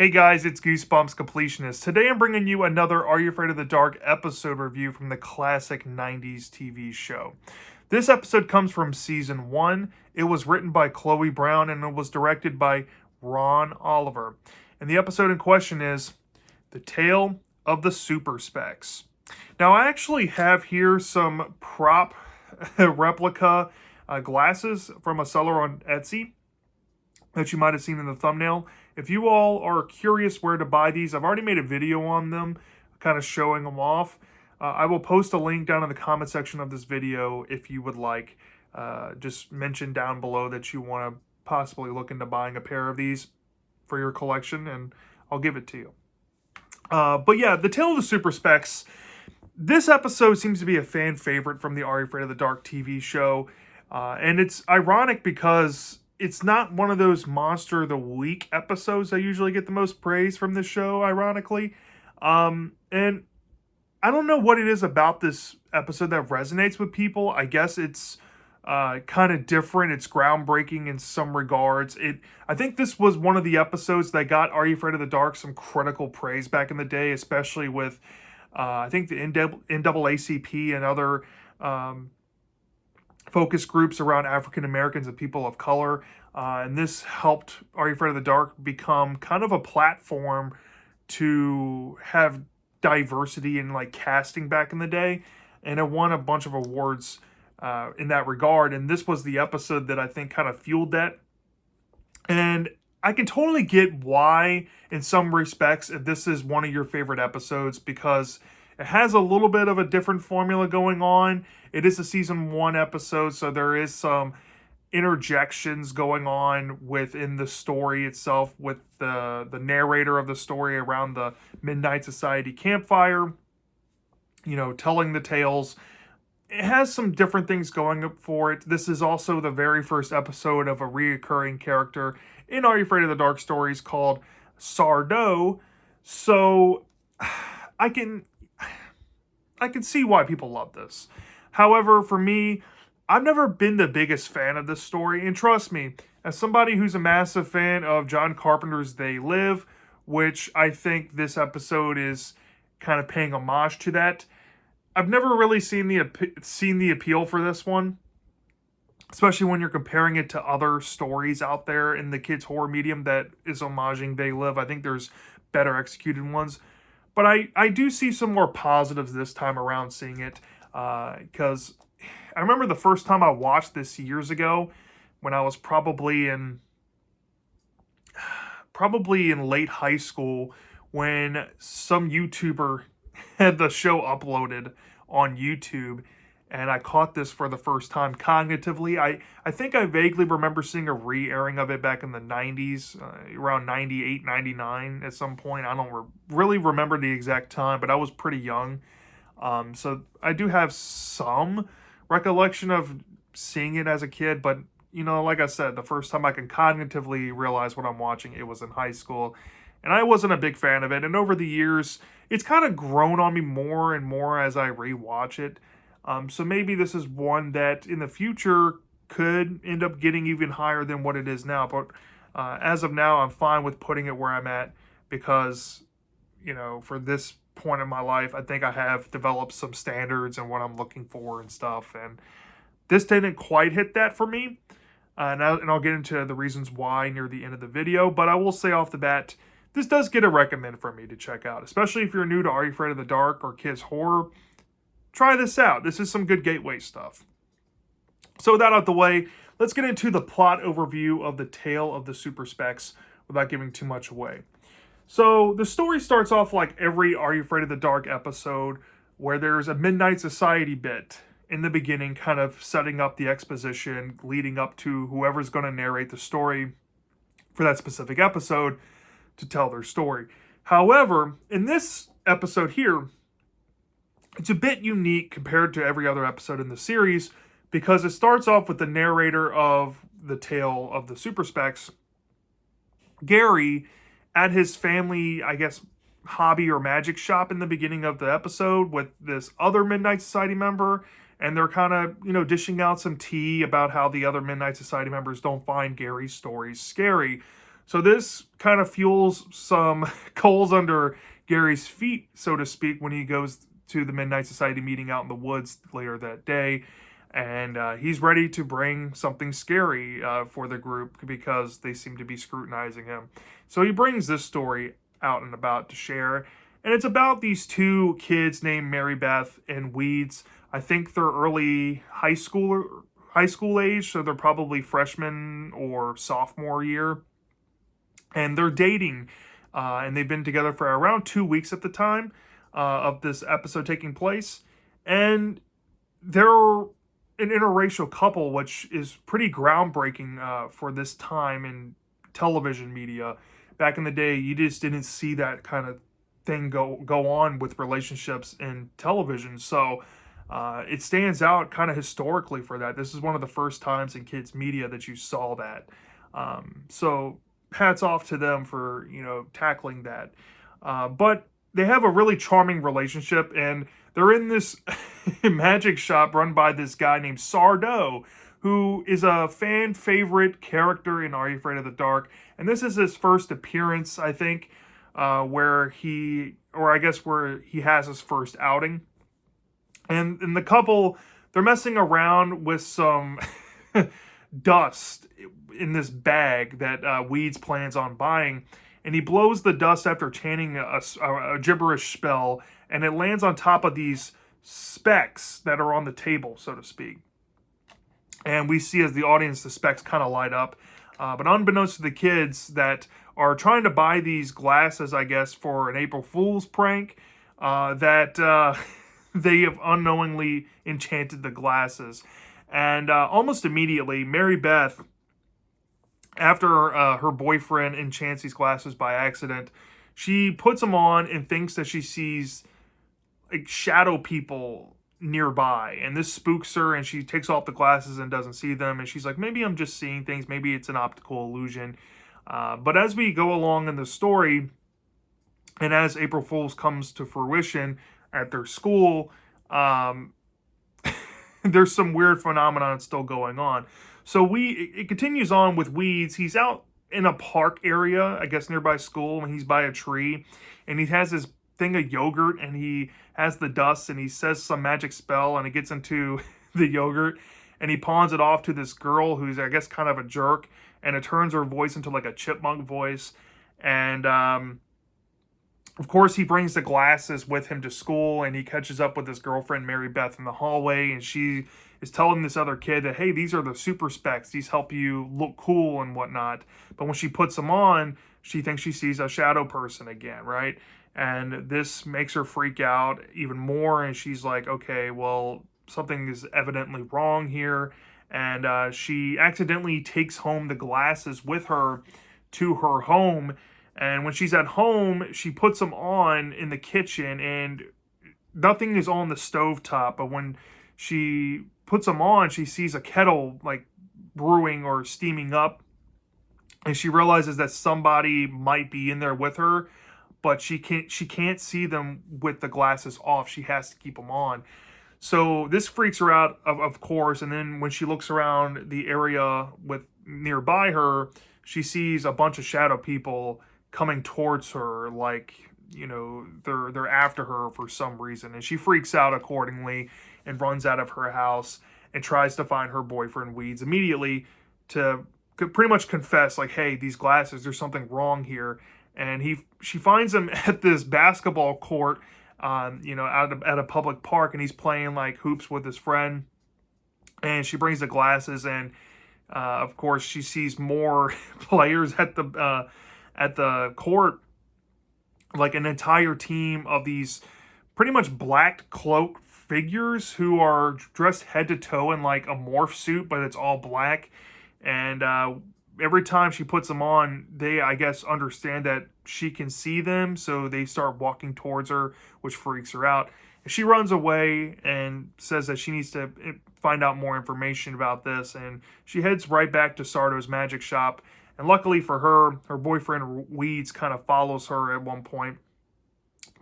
Hey guys, it's Goosebumps Completionist. Today I'm bringing you another Are You Afraid of the Dark episode review from the classic 90s TV show. This episode comes from season 1. It was written by Chloe Brown and it was directed by Ron Oliver. And the episode in question is The Tale of the Super Specs. Now I actually have here some prop replica glasses from a seller on Etsy that you might have seen in the thumbnail. If you all are curious where to buy these, I've already made a video on them, kind of showing them off. I will post a link down in the comment section of this video if you would like. Just mention down below that you want to possibly look into buying a pair of these for your collection, and I'll give it to you. But yeah, The Tale of the Super Specs. This episode seems to be a fan favorite from the Are You Afraid of the Dark TV show. And it's ironic because it's not one of those Monster of the Week episodes that usually get the most praise from this show, ironically. And I don't know what it is about this episode that resonates with people. I guess it's kind of different. It's groundbreaking in some regards. I think this was one of the episodes that got Are You Afraid of the Dark some critical praise back in the day, especially with, I think, the NAACP and other focus groups around African Americans and people of color. And this helped Are You Afraid of the Dark become kind of a platform to have diversity in like casting back in the day. And it won a bunch of awards in that regard. And this was the episode that I think kind of fueled that. And I can totally get why, in some respects, if this is one of your favorite episodes, because it has a little bit of a different formula going on. It is a season 1 episode, so there is some interjections going on within the story itself with the narrator of the story around the Midnight Society campfire, you know, telling the tales. It has some different things going up for it. This is also the very first episode of a reoccurring character in Are You Afraid of the Dark stories called Sardo. So I can see why people love this. However, for me, I've never been the biggest fan of this story. And trust me, as somebody who's a massive fan of John Carpenter's They Live, which I think this episode is kind of paying homage to that, I've never really seen the appeal for this one. Especially when you're comparing it to other stories out there in the kids' horror medium that is homaging They Live. I think there's better executed ones. But I do see some more positives this time around seeing it. Because I remember the first time I watched this years ago, when I was probably in late high school, when some YouTuber had the show uploaded on YouTube, and I caught this for the first time cognitively. I think I vaguely remember seeing a re-airing of it back in the 90s, around 98, 99 at some point. I don't really remember the exact time, but I was pretty young. So I do have some recollection of seeing it as a kid, but, you know, like I said, the first time I can cognitively realize what I'm watching, it was in high school, and I wasn't a big fan of it. And over the years, it's kind of grown on me more and more as I rewatch it. So maybe this is one that in the future could end up getting even higher than what it is now. But as of now, I'm fine with putting it where I'm at because, you know, for this point in my life, I think I have developed some standards and what I'm looking for and stuff. And this didn't quite hit that for me. And I'll get into the reasons why near the end of the video. But I will say off the bat, this does get a recommend for me to check out. Especially if you're new to Are You Afraid of the Dark or kids horror. Try this out. This is some good gateway stuff. So with that out the way, let's get into the plot overview of The Tale of the Super Specs without giving too much away. So the story starts off like every Are You Afraid of the Dark episode, where there's a Midnight Society bit in the beginning, kind of setting up the exposition, leading up to whoever's going to narrate the story for that specific episode to tell their story. However, in this episode here, it's a bit unique compared to every other episode in the series because it starts off with the narrator of The Tale of the Super Specs, Gary, at his family, I guess, hobby or magic shop in the beginning of the episode with this other Midnight Society member. And they're kind of, you know, dishing out some tea about how the other Midnight Society members don't find Gary's stories scary. So this kind of fuels some coals under Gary's feet, so to speak, when he goes to the Midnight Society meeting out in the woods later that day. And he's ready to bring something scary for the group because they seem to be scrutinizing him. So he brings this story out and about to share. And it's about these two kids named Mary Beth and Weeds. I think they're early high school age, so they're probably freshman or sophomore year. And they're dating, and they've been together for around 2 weeks at the time of this episode taking place. And they're an interracial couple, which is pretty groundbreaking for this time in television media. Back in the day, you just didn't see that kind of thing go on with relationships in television. So it stands out kind of historically for that. This is one of the first times in kids media that you saw that. So hats off to them for, tackling that. But they have a really charming relationship, and they're in this magic shop run by this guy named Sardo, who is a fan favorite character in Are You Afraid of the Dark? And this is his first appearance, I think, where he has his first outing. And the couple, they're messing around with some dust in this bag that Weeds plans on buying. And he blows the dust after chanting a gibberish spell, and it lands on top of these specks that are on the table, so to speak. And we see as the audience, the specks kind of light up. But unbeknownst to the kids that are trying to buy these glasses, I guess, for an April Fool's prank, that they have unknowingly enchanted the glasses. And almost immediately, Mary Beth, after her boyfriend enchants these glasses by accident, she puts them on and thinks that she sees like shadow people nearby, and this spooks her, and she takes off the glasses and doesn't see them, and she's like, maybe I'm just seeing things, maybe it's an optical illusion. But as we go along in the story, and as April Fool's comes to fruition at their school, there's some weird phenomenon still going on. So it continues on with Weeds. He's out in a park area, I guess nearby school, and he's by a tree, and he has this thing of yogurt, and he has the dust, and he says some magic spell, and it gets into the yogurt, and he pawns it off to this girl who's, I guess, kind of a jerk, and it turns her voice into like a chipmunk voice. And of course, he brings the glasses with him to school, and he catches up with his girlfriend Mary Beth in the hallway, and she is telling this other kid that, hey, these are the super specs, these help you look cool and whatnot. But when she puts them on, she thinks she sees a shadow person again, right? And this makes her freak out even more, and she's like, okay, well, something is evidently wrong here. And she accidentally takes home the glasses with her to her home. And when she's at home, she puts them on in the kitchen, and nothing is on the stovetop. But when she puts them on, she sees a kettle like brewing or steaming up, and she realizes that somebody might be in there with her, but she can't see them with the glasses off. She has to keep them on. So this freaks her out, of course. And then when she looks around the area with nearby her, she sees a bunch of shadow people coming towards her, like, they're after her for some reason. And she freaks out accordingly and runs out of her house and tries to find her boyfriend Weeds immediately to pretty much confess, like, hey, these glasses, there's something wrong here. And she finds him at this basketball court, at a public park, and he's playing like hoops with his friend. And she brings the glasses, and of course she sees more players at the court, like an entire team of these pretty much black cloak figures who are dressed head to toe in like a morph suit, but it's all black. And every time she puts them on, they, I guess, understand that she can see them, so they start walking towards her, which freaks her out. She runs away and says that she needs to find out more information about this, and she heads right back to Sardo's magic shop. And luckily for her, her boyfriend Weeds kind of follows her at one point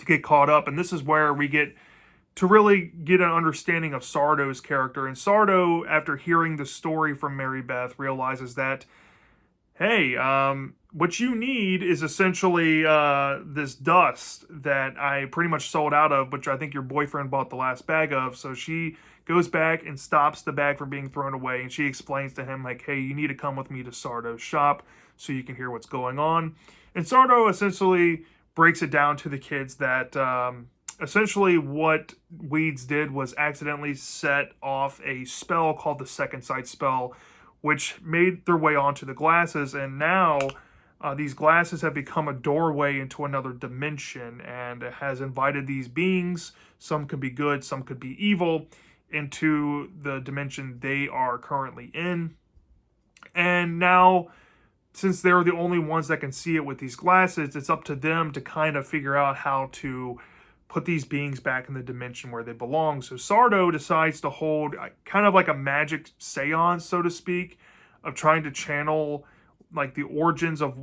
to get caught up. And this is where we get to really get an understanding of Sardo's character. And Sardo, after hearing the story from Mary Beth, realizes that, hey, what you need is essentially this dust that I pretty much sold out of, which I think your boyfriend bought the last bag of. So she goes back and stops the bag from being thrown away, and she explains to him, like, hey, you need to come with me to Sardo's shop so you can hear what's going on. And Sardo essentially breaks it down to the kids that essentially what Weeds did was accidentally set off a spell called the Second Sight spell, which made their way onto the glasses, and now these glasses have become a doorway into another dimension, and it has invited these beings, some could be good, some could be evil, into the dimension they are currently in. And now, since they're the only ones that can see it with these glasses, it's up to them to kind of figure out how to put these beings back in the dimension where they belong. So Sardo decides to hold kind of like a magic seance, so to speak, of trying to channel like the origins of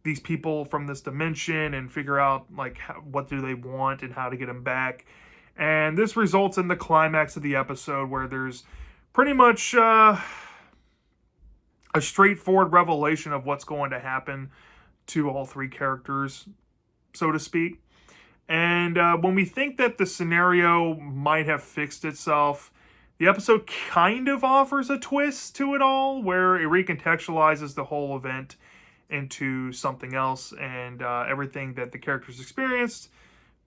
these people from this dimension and figure out like what do they want and how to get them back. And this results in the climax of the episode where there's pretty much a straightforward revelation of what's going to happen to all three characters, so to speak. And when we think that the scenario might have fixed itself, the episode kind of offers a twist to it all, where it recontextualizes the whole event into something else, and everything that the characters experienced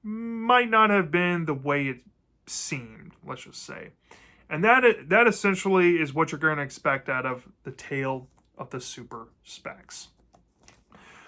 might not have been the way it seemed, let's just say. And that essentially is what you're going to expect out of the Tale of the Super Specs.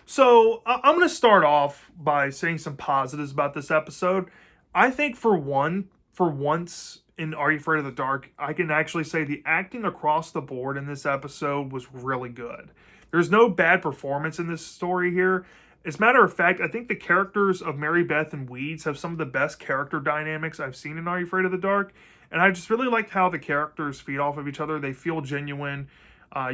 So I'm going to start off by saying some positives about this episode. I think for once in Are You Afraid of the Dark, I can actually say the acting across the board in this episode was really good. There's no bad performance in this story here. As a matter of fact, I think the characters of Mary Beth and Weeds have some of the best character dynamics I've seen in Are You Afraid of the Dark? And I just really liked how the characters feed off of each other. They feel genuine.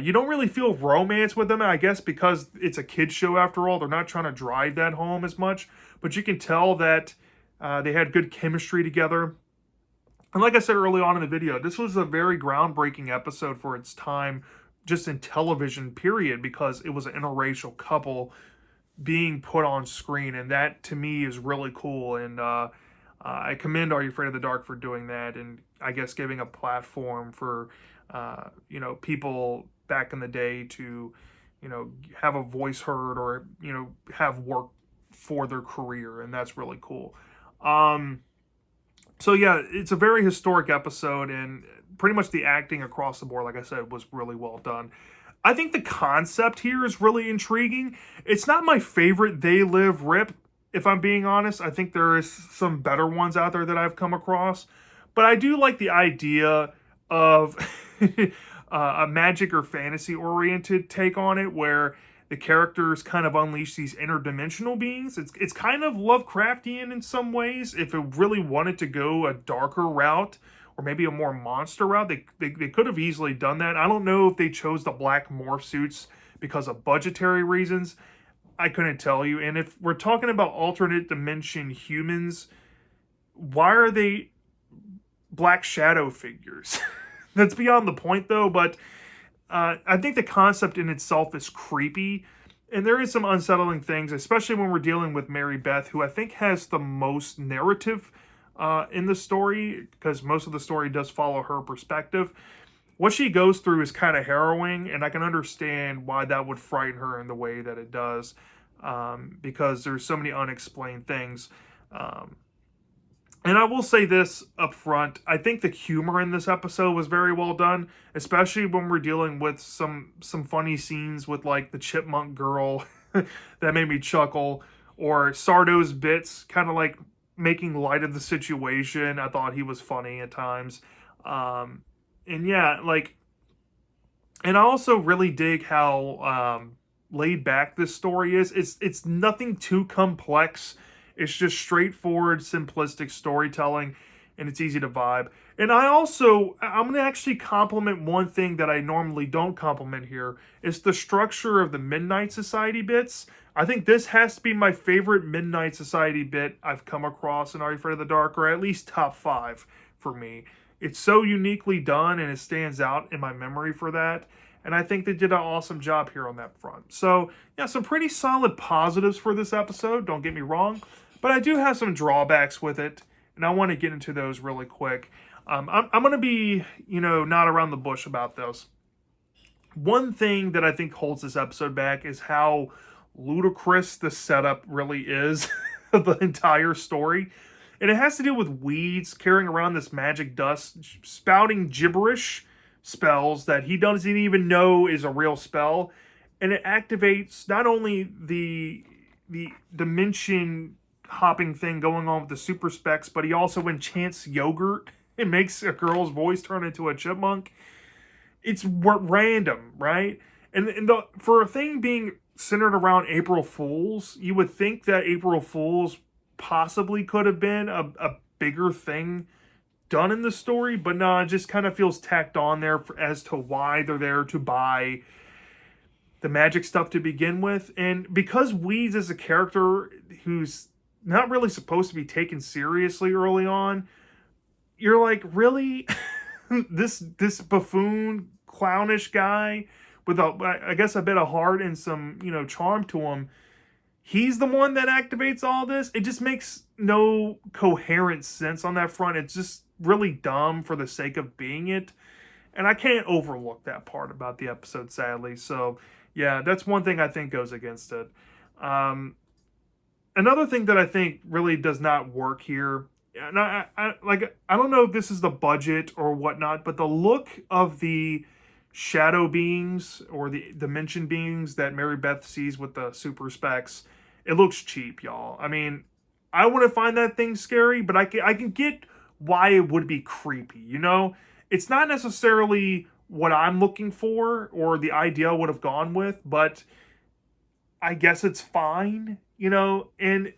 You don't really feel romance with them, I guess, because it's a kid's show after all. They're not trying to drive that home as much. But you can tell that they had good chemistry together. And like I said early on in the video, this was a very groundbreaking episode for its time, just in television, period, because it was an interracial couple being put on screen. And that, to me, is really cool. And I commend Are You Afraid of the Dark for doing that, and I guess giving a platform for people back in the day to have a voice heard, or have work for their career, and that's really cool. So yeah, it's a very historic episode, and pretty much the acting across the board, like I said, was really well done. I think the concept here is really intriguing. It's not my favorite They Live Rip, if I'm being honest. I think there is some better ones out there that I've come across. But I do like the idea of a magic or fantasy-oriented take on it, where the characters kind of unleash these interdimensional beings. It's kind of Lovecraftian in some ways. If it really wanted to go a darker route, or maybe a more monster route, they could have easily done that. I don't know if they chose the black morph suits because of budgetary reasons. I couldn't tell you. And if we're talking about alternate dimension humans, why are they black shadow figures? That's beyond the point, though. But I think the concept in itself is creepy, and there is some unsettling things, especially when we're dealing with Mary Beth, who I think has the most narrative in the story, because most of the story does follow her perspective. What she goes through is kind of harrowing, and I can understand why that would frighten her in the way that it does, because there's so many unexplained things. And I will say this up front, I think the humor in this episode was very well done, especially when we're dealing with some funny scenes with like the chipmunk girl that made me chuckle, or Sardo's bits kind of like making light of the situation. I thought he was funny at times. And yeah, and I also really dig how laid back this story is. It's nothing too complex. It's just straightforward, simplistic storytelling, and it's easy to vibe. And I'm going to actually compliment one thing that I normally don't compliment here. It's the structure of the Midnight Society bits. I think this has to be my favorite Midnight Society bit I've come across in Are You Afraid of the Dark, or at least top 5 for me. It's so uniquely done, and it stands out in my memory for that. And I think they did an awesome job here on that front. So, yeah, some pretty solid positives for this episode, don't get me wrong. But I do have some drawbacks with it, and I want to get into those really quick. I'm going to be, not around the bush about those. One thing that I think holds this episode back is how ludicrous the setup really is of the entire story. And it has to do with weeds carrying around this magic dust, spouting gibberish spells that he doesn't even know is a real spell. And it activates not only the dimension hopping thing going on with the super specs, but he also enchants yogurt. It makes a girl's voice turn into a chipmunk. It's random, right? And for a thing being centered around April Fools, you would think that April Fools possibly could have been a bigger thing done in the story, but no, it just kind of feels tacked on there as to why they're there to buy the magic stuff to begin with. And because Weeds is a character who's not really supposed to be taken seriously early on, you're like, really? this buffoon, clownish guy with I guess a bit of heart and some, charm to him, he's the one that activates all this? It just makes no coherent sense on that front. It's just really dumb for the sake of being it. And I can't overlook that part about the episode, sadly. So, yeah, that's one thing I think goes against it. Another thing that I think really does not work here, and I don't know if this is the budget or whatnot, but the look of the shadow beings or the dimension beings that Mary Beth sees with the super specs, it looks cheap, y'all. I mean, I wouldn't find that thing scary, but I can get why it would be creepy, It's not necessarily what I'm looking for or the idea I would have gone with, but I guess it's fine, and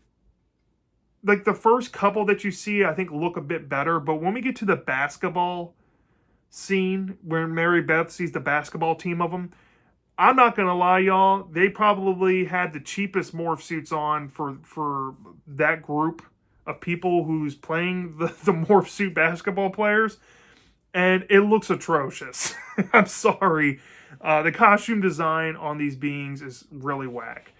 like the first couple that you see, I think look a bit better, but when we get to the basketball scene where Mary Beth sees the basketball team of them, I'm not gonna lie, y'all, they probably had the cheapest morph suits on for that group of people who's playing the morph suit basketball players, and it looks atrocious. I'm sorry. The costume design on these beings is really whack.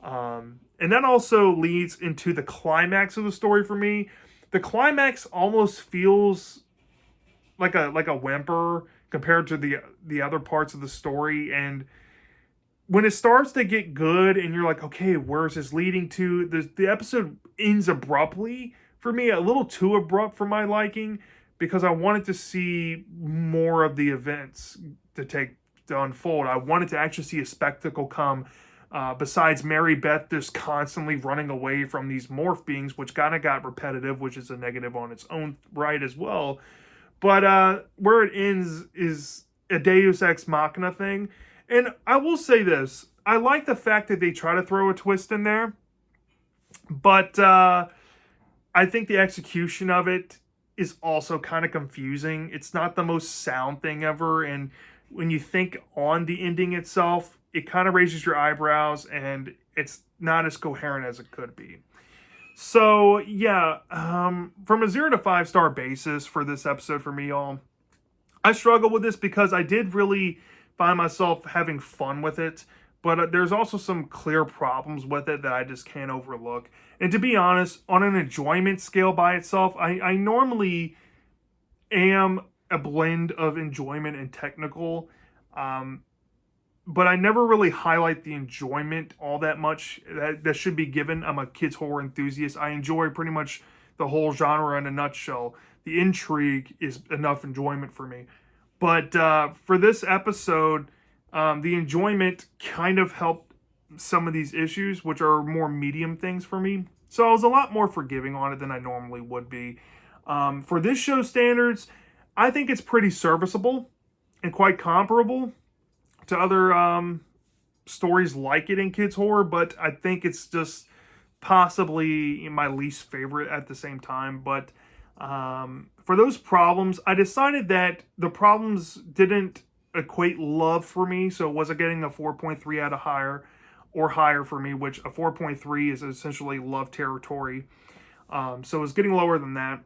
And that also leads into the climax of the story for me. The climax almost feels like a whimper compared to the other parts of the story. And when it starts to get good and you're like, okay, where's this leading to? The episode ends abruptly for me, a little too abrupt for my liking, because I wanted to see more of the events to unfold. I wanted to actually see a spectacle come. Besides Mary Beth just constantly running away from these morph beings, which kind of got repetitive, which is a negative on its own right as well. But where it ends is a Deus Ex Machina thing. And I will say this. I like the fact that they try to throw a twist in there. But I think the execution of it is also kind of confusing. It's not the most sound thing ever. And when you think on the ending itself, it kind of raises your eyebrows, and it's not as coherent as it could be. So, yeah, from a 0 to 5 star basis for this episode for me, y'all, I struggle with this because I did really find myself having fun with it, but there's also some clear problems with it that I just can't overlook. And to be honest, on an enjoyment scale by itself, I normally am a blend of enjoyment and technical, but I never really highlight the enjoyment all that much. That should be given. I'm a kids horror enthusiast. I enjoy pretty much the whole genre in a nutshell. The intrigue is enough enjoyment for me. But for this episode, the enjoyment kind of helped some of these issues, which are more medium things for me. So I was a lot more forgiving on it than I normally would be. For this show standards, I think it's pretty serviceable and quite comparable to other stories like it in kids horror, but I think it's just possibly my least favorite at the same time. But for those problems, I decided that the problems didn't equate love for me, so it wasn't getting a 4.3 out of higher for me, which a 4.3 is essentially love territory. So it's getting lower than that.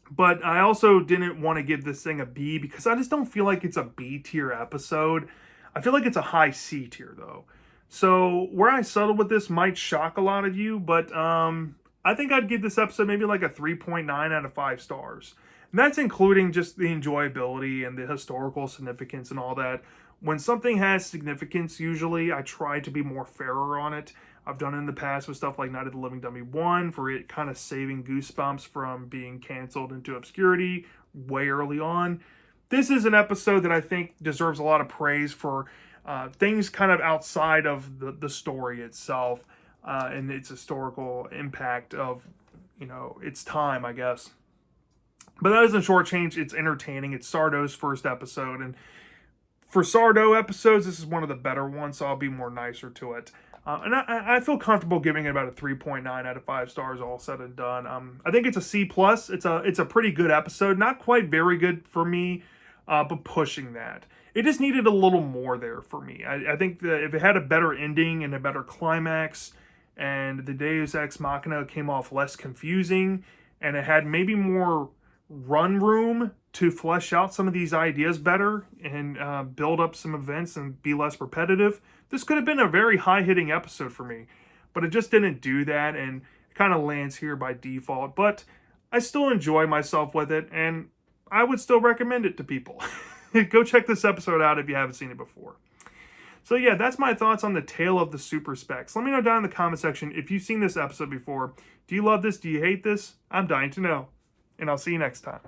But I also didn't want to give this thing a B because I just don't feel like it's a B tier episode. I feel like it's a high C tier though. So where I settled with this might shock a lot of you, but I think I'd give this episode maybe like a 3.9 out of 5 stars. And that's including just the enjoyability and the historical significance and all that. When something has significance, usually I try to be more fairer on it. I've done it in the past with stuff like Night of the Living Dummy 1 for it kind of saving Goosebumps from being canceled into obscurity way early on. This is an episode that I think deserves a lot of praise for things kind of outside of the story itself and its historical impact of, its time, I guess. But that doesn't shortchange. It's entertaining. It's Sardo's first episode, and for Sardo episodes, this is one of the better ones, so I'll be more nicer to it. And I feel comfortable giving it about a 3.9 out of 5 stars, all said and done. I think it's a C+. It's a pretty good episode. Not quite very good for me, but pushing that. It just needed a little more there for me. I think that if it had a better ending and a better climax, and the Deus Ex Machina came off less confusing, and it had maybe more run room to flesh out some of these ideas better and build up some events and be less repetitive, this could have been a very high-hitting episode for me. But it just didn't do that, and it kind of lands here by default. But I still enjoy myself with it, and I would still recommend it to people. Go check this episode out if you haven't seen it before. So yeah, that's my thoughts on the Tale of the Super Specs. Let me know down in the comment section if you've seen this episode before. Do you love this? Do you hate this? I'm dying to know. And I'll see you next time.